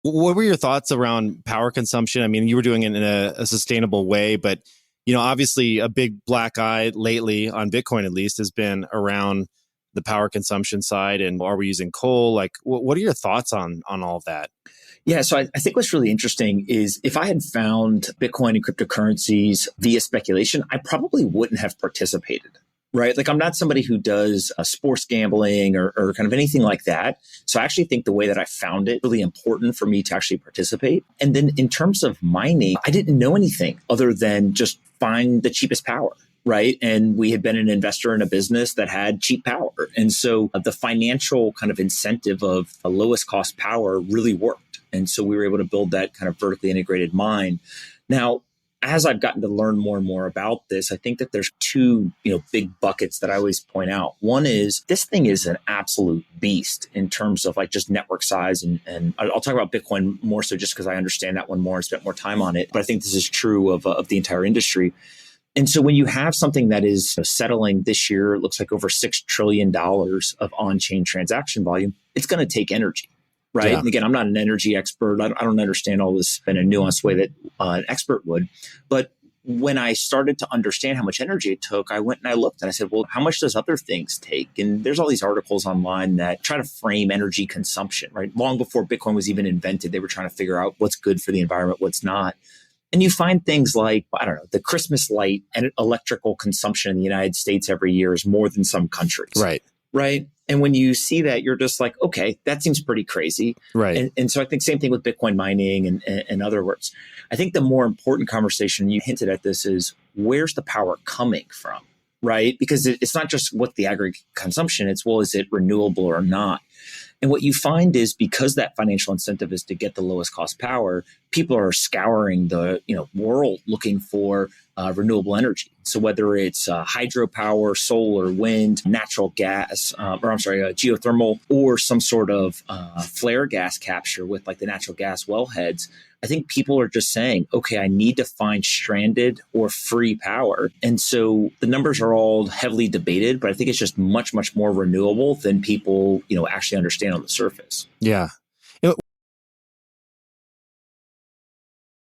What were your thoughts around power consumption? I mean, you were doing it in a sustainable way, but obviously a big black eye lately on Bitcoin, at least, has been around the power consumption side. And are we using coal? Like, what are your thoughts on all of that? Yeah, so I think what's really interesting is if I had found Bitcoin and cryptocurrencies via speculation, I probably wouldn't have participated. Right. Like I'm not somebody who does sports gambling or kind of anything like that. So I actually think the way that I found it really important for me to actually participate. And then in terms of mining, I didn't know anything other than just find the cheapest power. Right. And we had been an investor in a business that had cheap power. And so the financial kind of incentive of a lowest cost power really worked. And so we were able to build that kind of vertically integrated mine. Now, as I've gotten to learn more and more about this, I think that there's two, big buckets that I always point out. One is this thing is an absolute beast in terms of like just network size. And I'll talk about Bitcoin more so just because I understand that one more and spent more time on it. But I think this is true of the entire industry. And so when you have something that is settling this year, it looks like over $6 trillion of on-chain transaction volume, it's going to take energy. Right. Yeah. And again, I'm not an energy expert. I don't understand all this in a nuanced way that an expert would. But when I started to understand how much energy it took, I went and I looked and I said, well, how much does other things take? And there's all these articles online that try to frame energy consumption, right? Long before Bitcoin was even invented, they were trying to figure out what's good for the environment, what's not. And you find things like, I don't know, the Christmas light and electrical consumption in the United States every year is more than some countries. Right. Right. And when you see that, you're just like, okay, that seems pretty crazy. Right. And so I think same thing with Bitcoin mining and other words. I think the more important conversation, you hinted at this, is where's the power coming from? Right. Because it's not just what the aggregate consumption, it's, well, is it renewable or not? And what you find is because that financial incentive is to get the lowest cost power, people are scouring the world looking for renewable energy. So whether it's hydropower, solar, wind, natural gas, geothermal, or some sort of flare gas capture with like the natural gas wellheads, I think people are just saying, okay, I need to find stranded or free power. And so the numbers are all heavily debated, but I think it's just much, much more renewable than people, actually understand on the surface. Yeah.